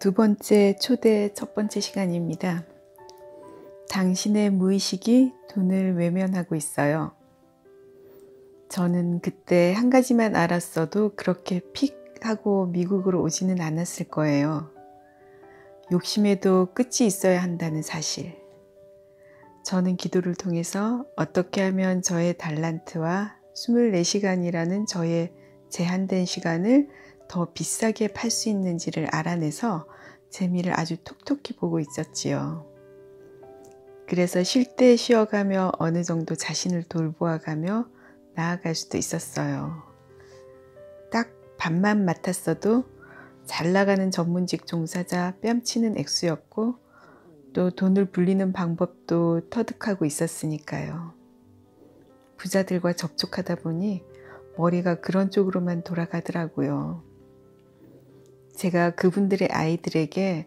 두 번째 초대 첫 번째 시간입니다. 당신의 무의식이 돈을 외면하고 있어요. 저는 그때 한 가지만 알았어도 그렇게 픽 하고 미국으로 오지는 않았을 거예요. 욕심에도 끝이 있어야 한다는 사실. 저는 기도를 통해서 어떻게 하면 저의 달란트와 24시간이라는 저의 제한된 시간을 더 비싸게 팔 수 있는지를 알아내서 재미를 아주 톡톡히 보고 있었지요. 그래서 쉴 때 쉬어가며 어느 정도 자신을 돌보아가며 나아갈 수도 있었어요. 딱 반만 맡았어도 잘 나가는 전문직 종사자 뺨치는 액수였고 또 돈을 불리는 방법도 터득하고 있었으니까요. 부자들과 접촉하다 보니 머리가 그런 쪽으로만 돌아가더라고요. 제가 그분들의 아이들에게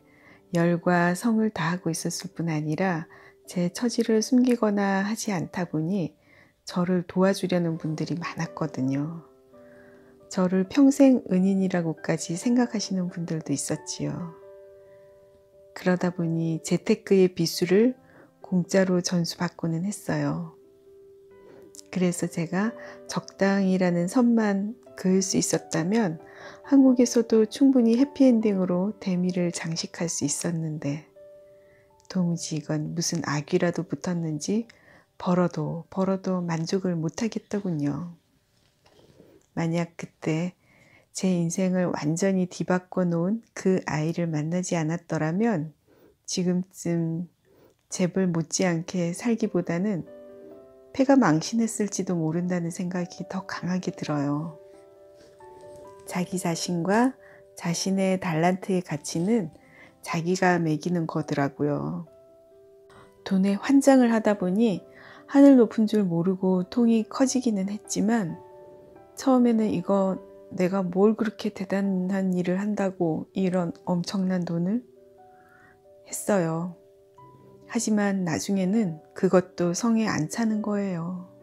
열과 성을 다하고 있었을 뿐 아니라 제 처지를 숨기거나 하지 않다 보니 저를 도와주려는 분들이 많았거든요. 저를 평생 은인이라고까지 생각하시는 분들도 있었지요. 그러다 보니 재테크의 비수를 공짜로 전수받고는 했어요. 그래서 제가 적당이라는 선만 그을 수 있었다면 한국에서도 충분히 해피엔딩으로 대미를 장식할 수 있었는데 도무지 이건 무슨 악이라도 붙었는지 벌어도 만족을 못하겠더군요. 만약 그때 제 인생을 완전히 뒤바꿔 놓은 그 아이를 만나지 않았더라면 지금쯤 재벌 못지않게 살기보다는 패가 망신했을지도 모른다는 생각이 더 강하게 들어요. 자기 자신과 자신의 달란트의 가치는 자기가 매기는 거더라고요. 돈에 환장을 하다 보니 하늘 높은 줄 모르고 통이 커지기는 했지만 처음에는 이거 내가 뭘 그렇게 대단한 일을 한다고 이런 엄청난 돈을 했어요. 하지만 나중에는 그것도 성에 안 차는 거예요.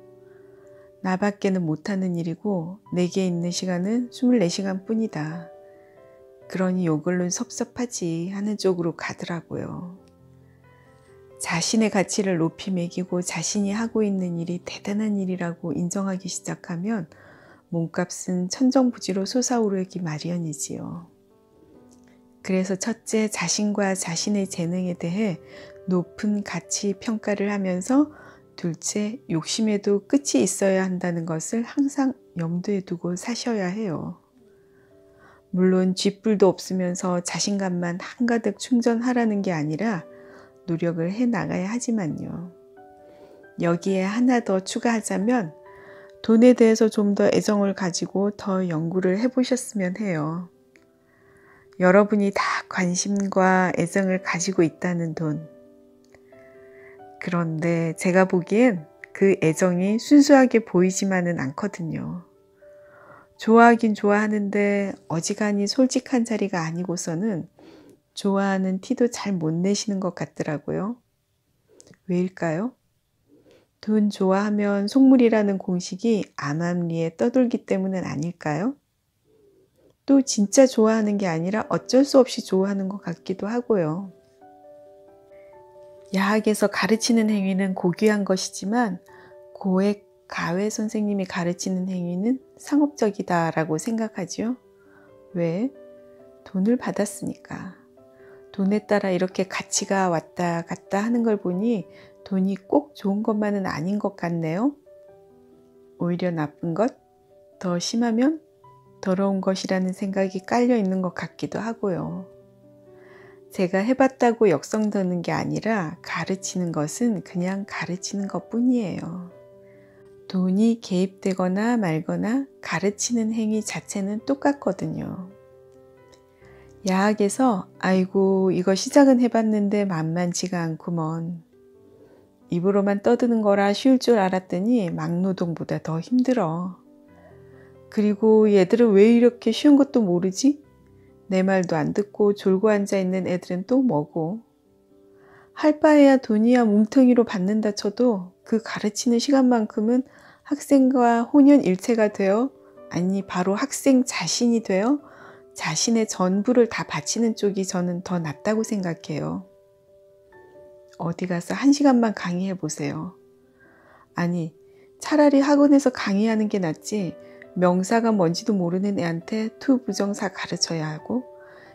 나밖에는 못하는 일이고 내게 있는 시간은 24시간 뿐이다. 그러니 이걸로는 섭섭하지 하는 쪽으로 가더라고요. 자신의 가치를 높이 매기고 자신이 하고 있는 일이 대단한 일이라고 인정하기 시작하면 몸값은 천정부지로 솟아오르기 마련이지요. 그래서 첫째, 자신과 자신의 재능에 대해 높은 가치 평가를 하면서 둘째, 욕심에도 끝이 있어야 한다는 것을 항상 염두에 두고 사셔야 해요. 물론 쥐뿔도 없으면서 자신감만 한가득 충전하라는 게 아니라 노력을 해나가야 하지만요. 여기에 하나 더 추가하자면 돈에 대해서 좀 더 애정을 가지고 더 연구를 해보셨으면 해요. 여러분이 다 관심과 애정을 가지고 있다는 돈. 그런데 제가 보기엔 그 애정이 순수하게 보이지만은 않거든요. 좋아하긴 좋아하는데 어지간히 솔직한 자리가 아니고서는 좋아하는 티도 잘 못 내시는 것 같더라고요. 왜일까요? 돈 좋아하면 속물이라는 공식이 암암리에 떠돌기 때문은 아닐까요? 또 진짜 좋아하는 게 아니라 어쩔 수 없이 좋아하는 것 같기도 하고요. 야학에서 가르치는 행위는 고귀한 것이지만 고액 가회 선생님이 가르치는 행위는 상업적이다라고 생각하죠. 왜? 돈을 받았으니까. 돈에 따라 이렇게 가치가 왔다 갔다 하는 걸 보니 돈이 꼭 좋은 것만은 아닌 것 같네요. 오히려 나쁜 것, 더 심하면 더러운 것이라는 생각이 깔려 있는 것 같기도 하고요. 제가 해봤다고 역성드는 게 아니라 가르치는 것은 그냥 가르치는 것뿐이에요. 돈이 개입되거나 말거나 가르치는 행위 자체는 똑같거든요. 야학에서 아이고 이거 시작은 해봤는데 만만치가 않구먼. 입으로만 떠드는 거라 쉬울 줄 알았더니 막노동보다 더 힘들어. 그리고 얘들은 왜 이렇게 쉬운 것도 모르지? 내 말도 안 듣고 졸고 앉아있는 애들은 또 뭐고. 할 바에야 돈이야 뭉텅이로 받는다 쳐도 그 가르치는 시간만큼은 학생과 혼연일체가 되어 아니 바로 학생 자신이 되어 자신의 전부를 다 바치는 쪽이 저는 더 낫다고 생각해요. 어디 가서 1시간만 강의해 보세요. 아니, 차라리 학원에서 강의하는 게 낫지 명사가 뭔지도 모르는 애한테 투부정사 가르쳐야 하고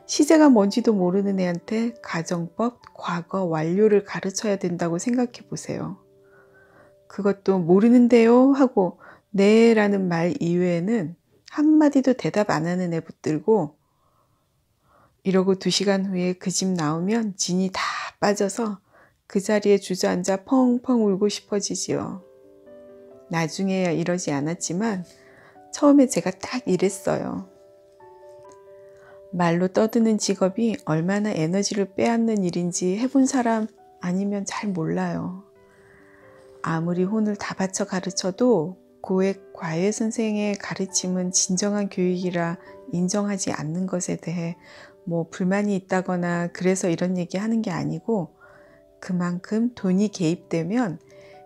시제가 뭔지도 모르는 애한테 가정법, 과거, 완료를 가르쳐야 된다고 생각해 보세요. 그것도 모르는데요 하고 네 라는 말 이외에는 한마디도 대답 안 하는 애 붙들고 이러고 2시간 후에 그 집 나오면 진이 다 빠져서 그 자리에 주저앉아 펑펑 울고 싶어지지요. 나중에야 이러지 않았지만 처음에 제가 딱 이랬어요. 말로 떠드는 직업이 얼마나 에너지를 빼앗는 일인지 해본 사람 아니면 잘 몰라요. 아무리 혼을 다 바쳐 가르쳐도 고액 과외 선생의 가르침은 진정한 교육이라 인정하지 않는 것에 대해 뭐 불만이 있다거나 그래서 이런 얘기 하는 게 아니고 그만큼 돈이 개입되면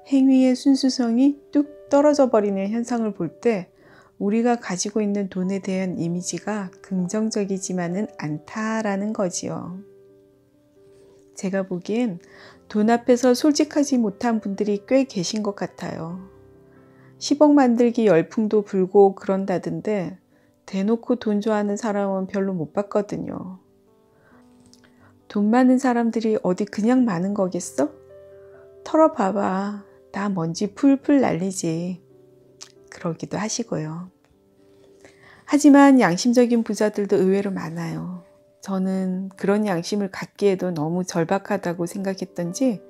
행위의 순수성이 뚝 떨어져 버리는 현상을 볼 때 우리가 가지고 있는 돈에 대한 이미지가 긍정적이지만은 않다라는 거지요. 제가 보기엔 돈 앞에서 솔직하지 못한 분들이 꽤 계신 것 같아요. 10억 만들기 열풍도 불고 그런다던데 대놓고 돈 좋아하는 사람은 별로 못 봤거든요. 돈 많은 사람들이 어디 그냥 많은 거겠어? 털어봐봐. 다 먼지 풀풀 날리지. 그러기도 하시고요. 하지만 양심적인 부자들도 의외로 많아요. 저는 그런 양심을 갖기에도 너무 절박하다고 생각했던지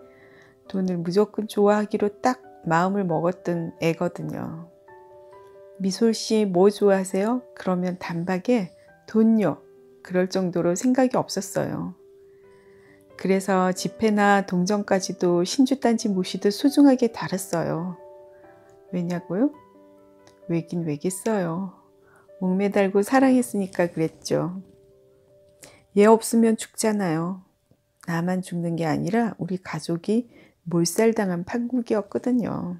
돈을 무조건 좋아하기로 딱 마음을 먹었던 애거든요. 미솔씨 뭐 좋아하세요? 그러면 단박에 돈요. 그럴 정도로 생각이 없었어요. 그래서 지폐나 동전까지도 신주단지 모시듯 소중하게 다뤘어요. 왜냐고요? 왜긴 왜겠어요. 목매달고 사랑했으니까 그랬죠. 얘 없으면 죽잖아요. 나만 죽는 게 아니라 우리 가족이 몰살당한 판국이었거든요.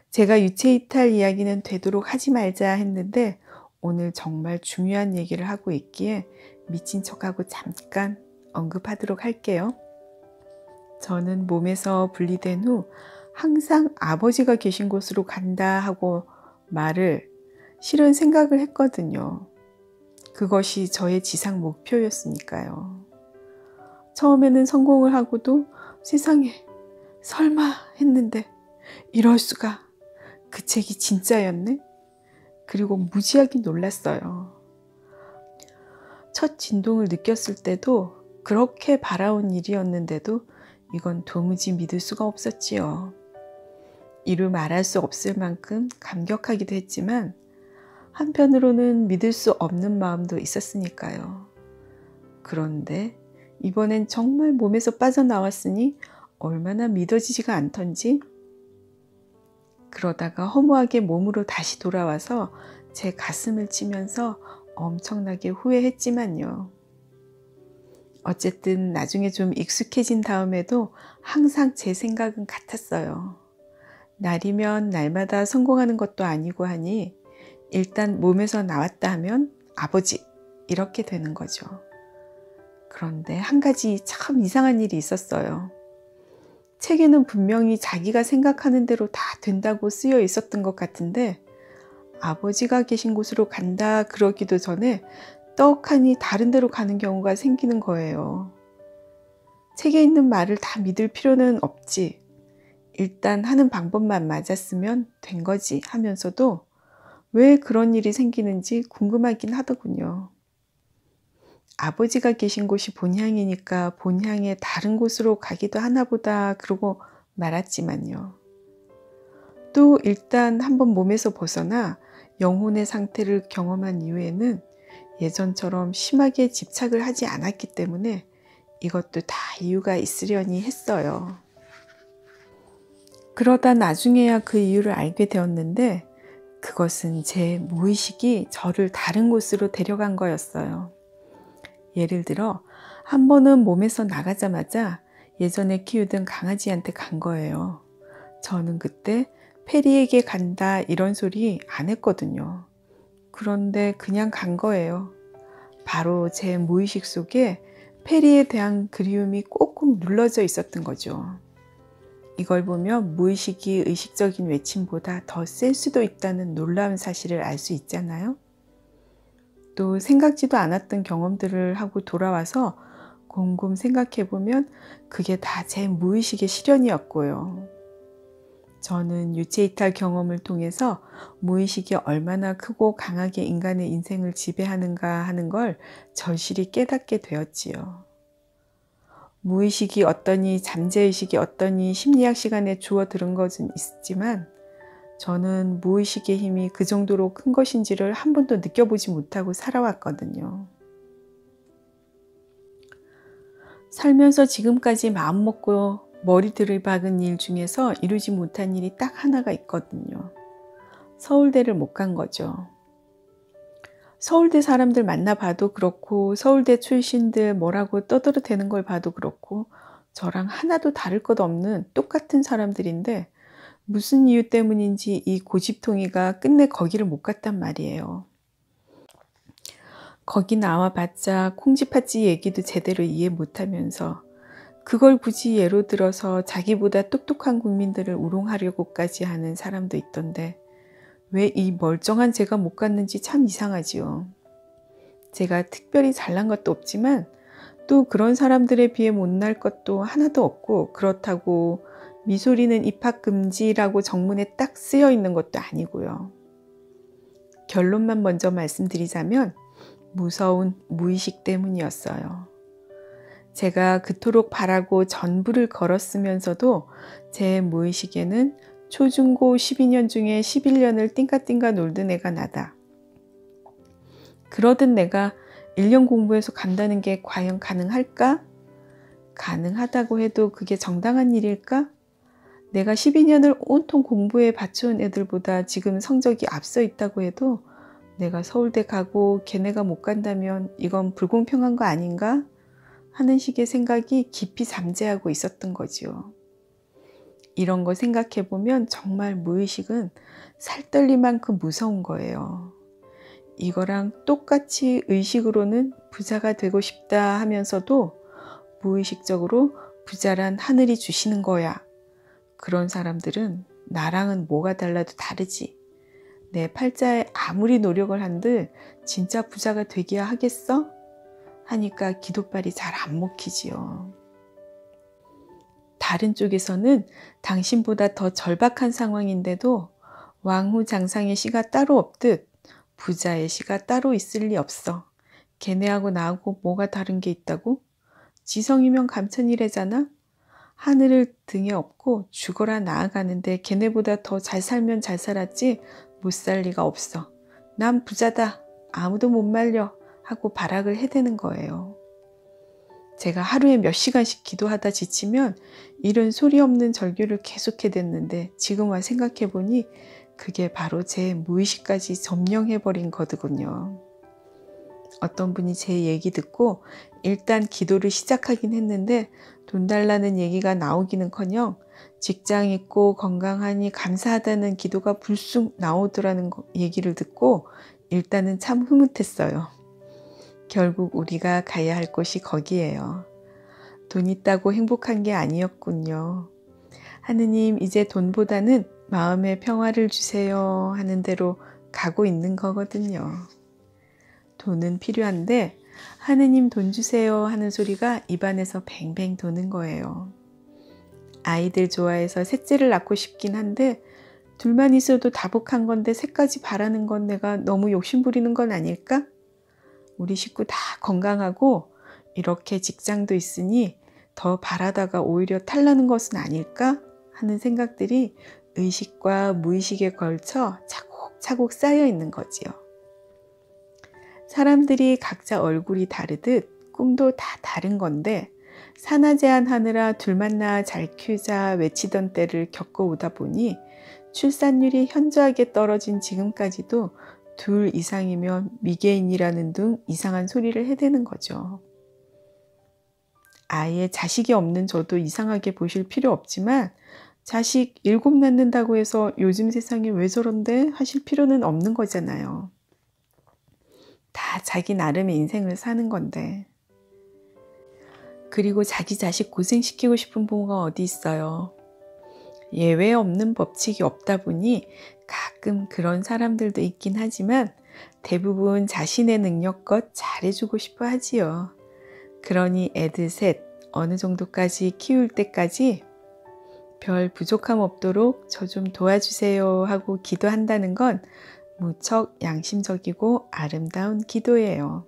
제가 유체이탈 이야기는 되도록 하지 말자 했는데 오늘 정말 중요한 얘기를 하고 있기에 미친 척하고 잠깐 언급하도록 할게요. 저는 몸에서 분리된 후 항상 아버지가 계신 곳으로 간다 하고 말을 실은 생각을 했거든요. 그것이 저의 지상 목표였으니까요. 처음에는 성공을 하고도 세상에 설마 했는데 이럴 수가 그 책이 진짜였네? 그리고 무지하게 놀랐어요. 첫 진동을 느꼈을 때도 그렇게 바라온 일이었는데도 이건 도무지 믿을 수가 없었지요. 이루 말할 수 없을 만큼 감격하기도 했지만 한편으로는 믿을 수 없는 마음도 있었으니까요. 그런데 이번엔 정말 몸에서 빠져나왔으니 얼마나 믿어지지가 않던지 그러다가 허무하게 몸으로 다시 돌아와서 제 가슴을 치면서 엄청나게 후회했지만요. 어쨌든 나중에 좀 익숙해진 다음에도 항상 제 생각은 같았어요. 날이면 날마다 성공하는 것도 아니고 하니 일단 몸에서 나왔다 하면 아버지 이렇게 되는 거죠. 그런데 한 가지 참 이상한 일이 있었어요. 책에는 분명히 자기가 생각하는 대로 다 된다고 쓰여 있었던 것 같은데 아버지가 계신 곳으로 간다 그러기도 전에 떡하니 다른 데로 가는 경우가 생기는 거예요. 책에 있는 말을 다 믿을 필요는 없지. 일단 하는 방법만 맞았으면 된 거지 하면서도 왜 그런 일이 생기는지 궁금하긴 하더군요. 아버지가 계신 곳이 본향이니까 본향의 다른 곳으로 가기도 하나 보다 그러고 말았지만요. 또 일단 한번 몸에서 벗어나 영혼의 상태를 경험한 이후에는 예전처럼 심하게 집착을 하지 않았기 때문에 이것도 다 이유가 있으려니 했어요. 그러다 나중에야 그 이유를 알게 되었는데 그것은 제 무의식이 저를 다른 곳으로 데려간 거였어요. 예를 들어 한 번은 몸에서 나가자마자 예전에 키우던 강아지한테 간 거예요. 저는 그때 페리에게 간다 이런 소리 안 했거든요. 그런데 그냥 간 거예요. 바로 제 무의식 속에 페리에 대한 그리움이 꼭꼭 눌러져 있었던 거죠. 이걸 보면 무의식이 의식적인 외침보다 더 셀 수도 있다는 놀라운 사실을 알 수 있잖아요. 또 생각지도 않았던 경험들을 하고 돌아와서 곰곰 생각해보면 그게 다 제 무의식의 실현이었고요. 저는 유체이탈 경험을 통해서 무의식이 얼마나 크고 강하게 인간의 인생을 지배하는가 하는 걸 절실히 깨닫게 되었지요. 무의식이 어떠니 잠재의식이 어떠니 심리학 시간에 주워 들은 것은 있지만 저는 무의식의 힘이 그 정도로 큰 것인지를 한 번도 느껴보지 못하고 살아왔거든요. 살면서 지금까지 마음먹고 머리 들이박은 일 중에서 이루지 못한 일이 딱 하나가 있거든요. 서울대를 못 간 거죠. 서울대 사람들 만나봐도 그렇고 서울대 출신들 뭐라고 떠들어대는 걸 봐도 그렇고 저랑 하나도 다를 것 없는 똑같은 사람들인데 무슨 이유 때문인지 이 고집통이가 끝내 거기를 못 갔단 말이에요. 거기 나와봤자 콩쥐팥쥐 얘기도 제대로 이해 못하면서 그걸 굳이 예로 들어서 자기보다 똑똑한 국민들을 우롱하려고까지 하는 사람도 있던데 왜 이 멀쩡한 제가 못 갔는지 참 이상하지요. 제가 특별히 잘난 것도 없지만 또 그런 사람들에 비해 못날 것도 하나도 없고 그렇다고 미소리는 입학금지라고 정문에 딱 쓰여 있는 것도 아니고요. 결론만 먼저 말씀드리자면 무서운 무의식 때문이었어요. 제가 그토록 바라고 전부를 걸었으면서도 제 무의식에는 초중고 12년 중에 11년을 띵까띵까 놀던 애가 나다. 그러던 내가 1년 공부해서 간다는 게 과연 가능할까? 가능하다고 해도 그게 정당한 일일까? 내가 12년을 온통 공부에 바쳐온 애들보다 지금 성적이 앞서 있다고 해도 내가 서울대 가고 걔네가 못 간다면 이건 불공평한 거 아닌가? 하는 식의 생각이 깊이 잠재하고 있었던 거지요. 이런 거 생각해보면 정말 무의식은 살떨리만큼 무서운 거예요. 이거랑 똑같이 의식으로는 부자가 되고 싶다 하면서도 무의식적으로 부자란 하늘이 주시는 거야. 그런 사람들은 나랑은 뭐가 달라도 다르지. 내 팔자에 아무리 노력을 한들 진짜 부자가 되기야 하겠어? 하니까 기도빨이 잘 안 먹히지요. 다른 쪽에서는 당신보다 더 절박한 상황인데도 왕후장상의 시가 따로 없듯 부자의 시가 따로 있을 리 없어. 걔네하고 나하고 뭐가 다른 게 있다고? 지성이면 감천이래잖아? 하늘을 등에 업고 죽어라 나아가는데 걔네보다 더 잘 살면 잘 살았지 못 살 리가 없어. 난 부자다. 아무도 못 말려. 하고 발악을 해대는 거예요. 제가 하루에 몇 시간씩 기도하다 지치면 이런 소리 없는 절규를 계속해댔는데 지금 와 생각해보니 그게 바로 제 무의식까지 점령해버린 거더군요. 어떤 분이 제 얘기 듣고 일단 기도를 시작하긴 했는데 돈 달라는 얘기가 나오기는커녕 직장 있고 건강하니 감사하다는 기도가 불쑥 나오더라는 얘기를 듣고 일단은 참 흐뭇했어요. 결국 우리가 가야 할 곳이 거기예요. 돈 있다고 행복한 게 아니었군요. 하느님, 이제 돈보다는 마음의 평화를 주세요 하는 대로 가고 있는 거거든요. 돈은 필요한데 하느님 돈 주세요 하는 소리가 입안에서 뱅뱅 도는 거예요. 아이들 좋아해서 셋째를 낳고 싶긴 한데 둘만 있어도 다복한 건데 셋까지 바라는 건 내가 너무 욕심부리는 건 아닐까? 우리 식구 다 건강하고 이렇게 직장도 있으니 더 바라다가 오히려 탈나는 것은 아닐까 하는 생각들이 의식과 무의식에 걸쳐 차곡차곡 쌓여 있는 거지요. 사람들이 각자 얼굴이 다르듯 꿈도 다 다른 건데 산하제한하느라 둘만 낳아 잘 키우자 외치던 때를 겪어오다 보니 출산율이 현저하게 떨어진 지금까지도 둘 이상이면 미개인이라는 등 이상한 소리를 해대는 거죠. 아예 자식이 없는 저도 이상하게 보실 필요 없지만 자식 7 낳는다고 해서 요즘 세상에 왜 저런데 하실 필요는 없는 거잖아요. 다 자기 나름의 인생을 사는 건데. 그리고 자기 자식 고생시키고 싶은 부모가 어디 있어요. 예외 없는 법칙이 없다 보니 가끔 그런 사람들도 있긴 하지만 대부분 자신의 능력껏 잘해주고 싶어 하지요. 그러니 애들 셋 어느 정도까지 키울 때까지 별 부족함 없도록 저 좀 도와주세요 하고 기도한다는 건 무척 양심적이고 아름다운 기도예요.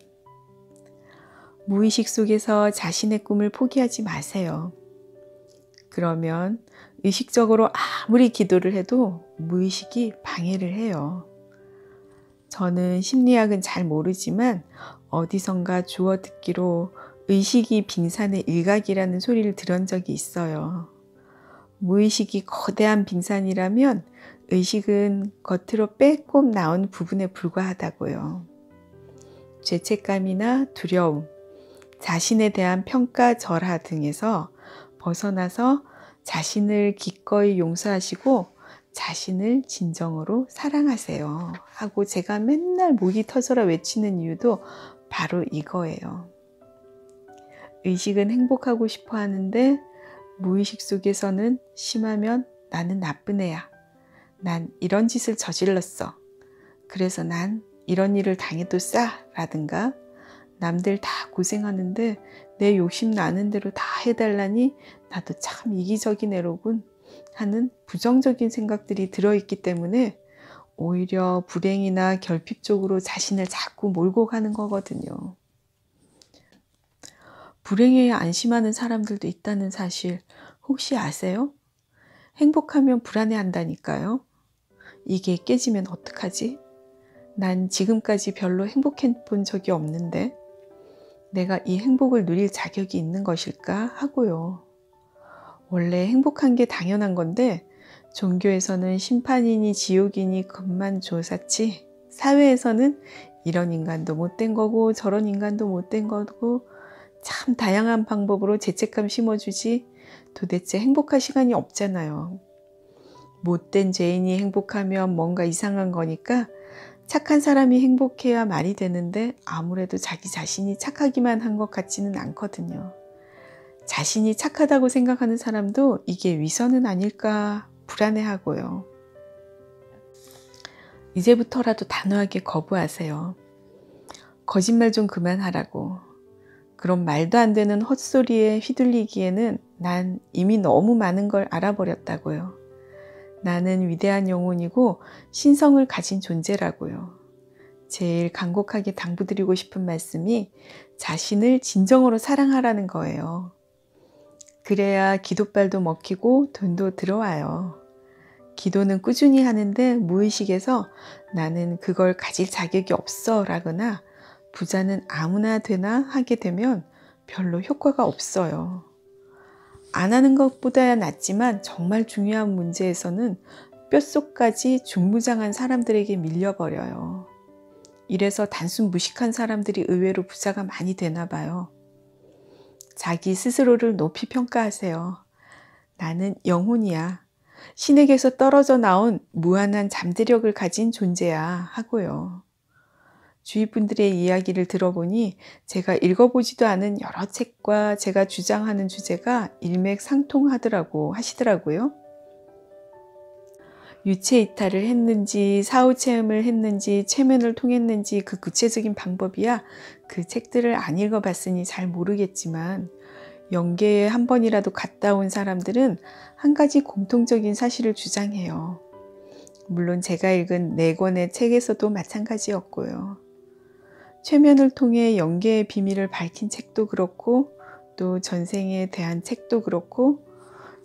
무의식 속에서 자신의 꿈을 포기하지 마세요. 그러면 의식적으로 아무리 기도를 해도 무의식이 방해를 해요. 저는 심리학은 잘 모르지만 어디선가 주워 듣기로 의식이 빙산의 일각이라는 소리를 들은 적이 있어요. 무의식이 거대한 빙산이라면 의식은 겉으로 빼꼼 나온 부분에 불과하다고요. 죄책감이나 두려움, 자신에 대한 평가 절하 등에서 벗어나서 자신을 기꺼이 용서하시고 자신을 진정으로 사랑하세요 하고 제가 맨날 목이 터져라 외치는 이유도 바로 이거예요. 의식은 행복하고 싶어 하는데 무의식 속에서는 심하면 나는 나쁜 애야. 난 이런 짓을 저질렀어. 그래서 난 이런 일을 당해도 싸 라든가 남들 다 고생하는데 내 욕심 나는 대로 다 해달라니 나도 참 이기적인 애로군 하는 부정적인 생각들이 들어있기 때문에 오히려 불행이나 결핍 쪽으로 자신을 자꾸 몰고 가는 거거든요. 불행에 안심하는 사람들도 있다는 사실 혹시 아세요? 행복하면 불안해한다니까요. 이게 깨지면 어떡하지? 난 지금까지 별로 행복해 본 적이 없는데 내가 이 행복을 누릴 자격이 있는 것일까 하고요. 원래 행복한 게 당연한 건데 종교에서는 심판이니 지옥이니 그것만 조사치 사회에서는 이런 인간도 못된 거고 저런 인간도 못된 거고 참 다양한 방법으로 죄책감 심어주지 도대체 행복할 시간이 없잖아요. 못된 죄인이 행복하면 뭔가 이상한 거니까 착한 사람이 행복해야 말이 되는데 아무래도 자기 자신이 착하기만 한 것 같지는 않거든요. 자신이 착하다고 생각하는 사람도 이게 위선은 아닐까 불안해하고요. 이제부터라도 단호하게 거부하세요. 거짓말 좀 그만하라고. 그런 말도 안 되는 헛소리에 휘둘리기에는 난 이미 너무 많은 걸 알아버렸다고요. 나는 위대한 영혼이고 신성을 가진 존재라고요. 제일 간곡하게 당부드리고 싶은 말씀이 자신을 진정으로 사랑하라는 거예요. 그래야 기도빨도 먹히고 돈도 들어와요. 기도는 꾸준히 하는데 무의식에서 나는 그걸 가질 자격이 없어 라거나 부자는 아무나 되나 하게 되면 별로 효과가 없어요. 안 하는 것보다야 낫지만 정말 중요한 문제에서는 뼛속까지 중무장한 사람들에게 밀려버려요. 이래서 단순 무식한 사람들이 의외로 부자가 많이 되나 봐요. 자기 스스로를 높이 평가하세요. 나는 영혼이야. 신에게서 떨어져 나온 무한한 잠재력을 가진 존재야 하고요. 주위 분들의 이야기를 들어보니 제가 읽어보지도 않은 여러 책과 제가 주장하는 주제가 일맥상통하더라고 하시더라고요. 유체 이탈을 했는지 사후 체험을 했는지 체면을 통했는지 그 구체적인 방법이야 그 책들을 안 읽어봤으니 잘 모르겠지만 영계에 한 번이라도 갔다 온 사람들은 한 가지 공통적인 사실을 주장해요. 물론 제가 읽은 4권의 책에서도 마찬가지였고요. 최면을 통해 영계의 비밀을 밝힌 책도 그렇고 또 전생에 대한 책도 그렇고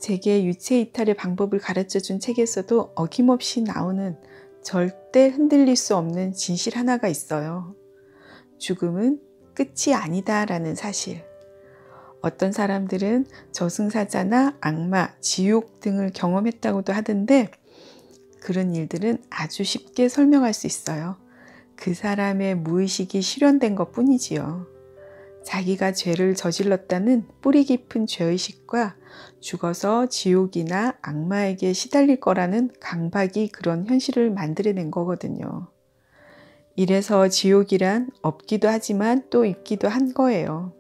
제게 유체 이탈의 방법을 가르쳐준 책에서도 어김없이 나오는 절대 흔들릴 수 없는 진실 하나가 있어요. 죽음은 끝이 아니다라는 사실. 어떤 사람들은 저승사자나 악마, 지옥 등을 경험했다고도 하던데 그런 일들은 아주 쉽게 설명할 수 있어요. 그 사람의 무의식이 실현된 것 뿐이지요. 자기가 죄를 저질렀다는 뿌리 깊은 죄의식과 죽어서 지옥이나 악마에게 시달릴 거라는 강박이 그런 현실을 만들어낸 거거든요. 이래서 지옥이란 없기도 하지만 또 있기도 한 거예요.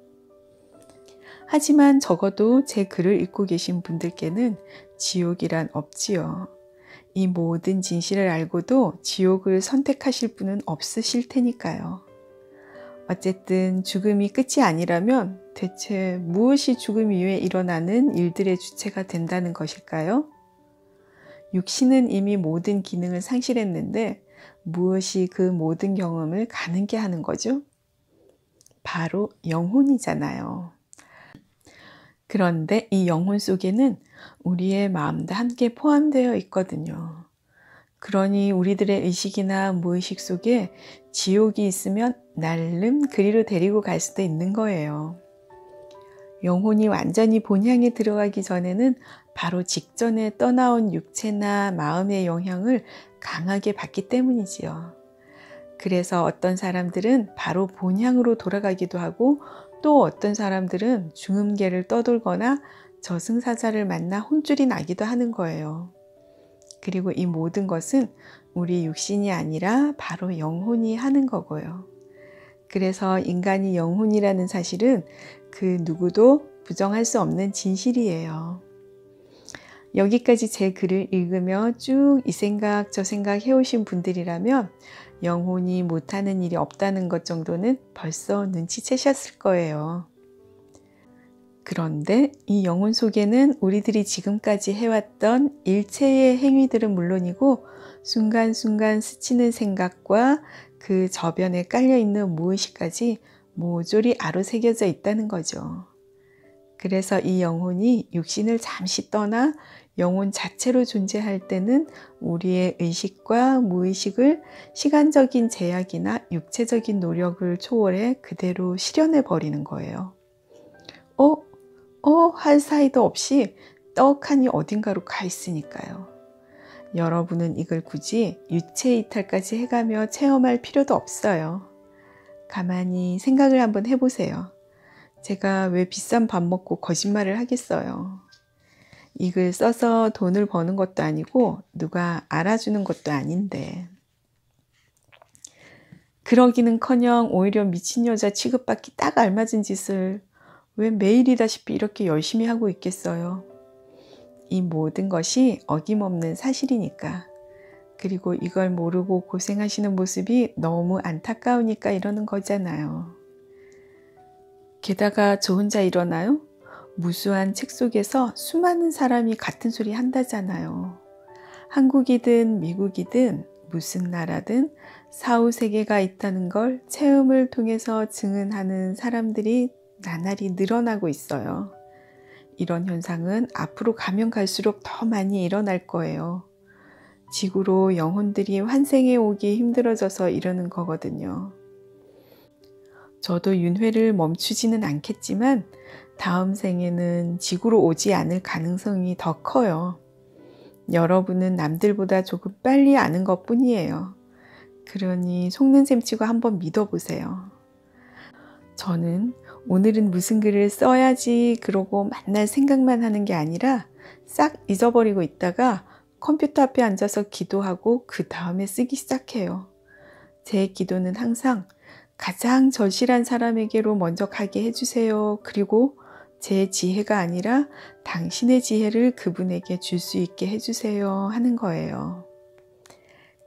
하지만 적어도 제 글을 읽고 계신 분들께는 지옥이란 없지요. 이 모든 진실을 알고도 지옥을 선택하실 분은 없으실 테니까요. 어쨌든 죽음이 끝이 아니라면 대체 무엇이 죽음 이후에 일어나는 일들의 주체가 된다는 것일까요? 육신은 이미 모든 기능을 상실했는데 무엇이 그 모든 경험을 가능케 하는 거죠? 바로 영혼이잖아요. 그런데 이 영혼 속에는 우리의 마음도 함께 포함되어 있거든요. 그러니 우리들의 의식이나 무의식 속에 지옥이 있으면 날름 그리로 데리고 갈 수도 있는 거예요. 영혼이 완전히 본향에 들어가기 전에는 바로 직전에 떠나온 육체나 마음의 영향을 강하게 받기 때문이지요. 그래서 어떤 사람들은 바로 본향으로 돌아가기도 하고 또 어떤 사람들은 중음계를 떠돌거나 저승사자를 만나 혼쭐이 나기도 하는 거예요. 그리고 이 모든 것은 우리 육신이 아니라 바로 영혼이 하는 거고요. 그래서 인간이 영혼이라는 사실은 그 누구도 부정할 수 없는 진실이에요. 여기까지 제 글을 읽으며 쭉 이 생각 저 생각 해오신 분들이라면 영혼이 못하는 일이 없다는 것 정도는 벌써 눈치채셨을 거예요. 그런데 이 영혼 속에는 우리들이 지금까지 해왔던 일체의 행위들은 물론이고 순간순간 스치는 생각과 그 저변에 깔려있는 무의식까지 모조리 아로새겨져 있다는 거죠. 그래서 이 영혼이 육신을 잠시 떠나 영혼 자체로 존재할 때는 우리의 의식과 무의식을 시간적인 제약이나 육체적인 노력을 초월해 그대로 실현해 버리는 거예요. 할 사이도 없이 떡하니 어딘가로 가 있으니까요. 여러분은 이걸 굳이 유체 이탈까지 해가며 체험할 필요도 없어요. 가만히 생각을 한번 해보세요. 제가 왜 비싼 밥 먹고 거짓말을 하겠어요. 이 글 써서 돈을 버는 것도 아니고 누가 알아주는 것도 아닌데. 그러기는커녕 오히려 미친 여자 취급받기 딱 알맞은 짓을 왜 매일이다시피 이렇게 열심히 하고 있겠어요. 이 모든 것이 어김없는 사실이니까. 그리고 이걸 모르고 고생하시는 모습이 너무 안타까우니까 이러는 거잖아요. 게다가 저 혼자 이러나요? 무수한 책 속에서 수많은 사람이 같은 소리 한다잖아요. 한국이든 미국이든 무슨 나라든 사후세계가 있다는 걸 체험을 통해서 증언하는 사람들이 나날이 늘어나고 있어요. 이런 현상은 앞으로 가면 갈수록 더 많이 일어날 거예요. 지구로 영혼들이 환생해 오기 힘들어져서 이러는 거거든요. 저도 윤회를 멈추지는 않겠지만 다음 생에는 지구로 오지 않을 가능성이 더 커요. 여러분은 남들보다 조금 빨리 아는 것 뿐이에요. 그러니 속는 셈 치고 한번 믿어보세요. 저는 오늘은 무슨 글을 써야지 그러고 맨날 생각만 하는 게 아니라 싹 잊어버리고 있다가 컴퓨터 앞에 앉아서 기도하고 그 다음에 쓰기 시작해요. 제 기도는 항상 가장 절실한 사람에게로 먼저 가게 해주세요. 그리고 제 지혜가 아니라 당신의 지혜를 그분에게 줄 수 있게 해주세요 하는 거예요.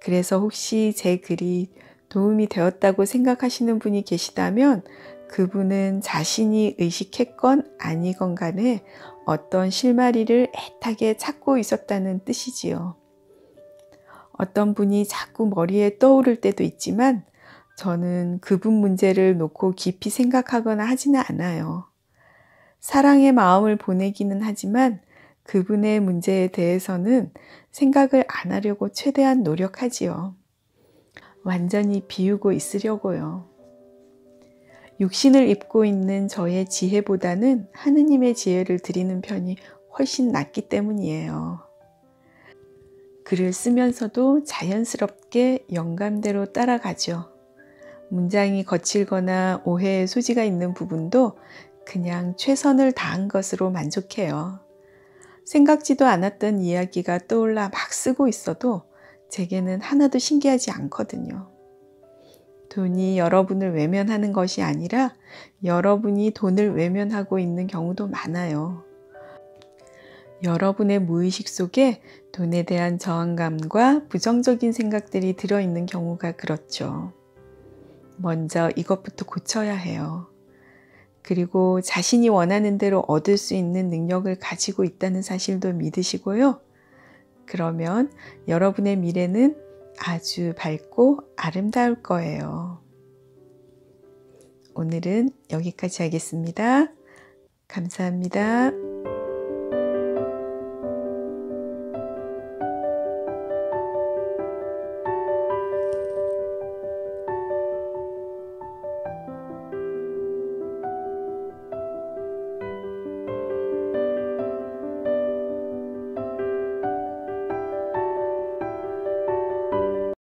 그래서 혹시 제 글이 도움이 되었다고 생각하시는 분이 계시다면 그분은 자신이 의식했건 아니건 간에 어떤 실마리를 애타게 찾고 있었다는 뜻이지요. 어떤 분이 자꾸 머리에 떠오를 때도 있지만 저는 그분 문제를 놓고 깊이 생각하거나 하지는 않아요. 사랑의 마음을 보내기는 하지만 그분의 문제에 대해서는 생각을 안 하려고 최대한 노력하지요. 완전히 비우고 있으려고요. 육신을 입고 있는 저의 지혜보다는 하느님의 지혜를 드리는 편이 훨씬 낫기 때문이에요. 글을 쓰면서도 자연스럽게 영감대로 따라가죠. 문장이 거칠거나 오해의 소지가 있는 부분도 그냥 최선을 다한 것으로 만족해요. 생각지도 않았던 이야기가 떠올라 막 쓰고 있어도 제게는 하나도 신기하지 않거든요. 돈이 여러분을 외면하는 것이 아니라 여러분이 돈을 외면하고 있는 경우도 많아요. 여러분의 무의식 속에 돈에 대한 저항감과 부정적인 생각들이 들어있는 경우가 그렇죠. 먼저 이것부터 고쳐야 해요. 그리고 자신이 원하는 대로 얻을 수 있는 능력을 가지고 있다는 사실도 믿으시고요. 그러면 여러분의 미래는 아주 밝고 아름다울 거예요. 오늘은 여기까지 하겠습니다. 감사합니다.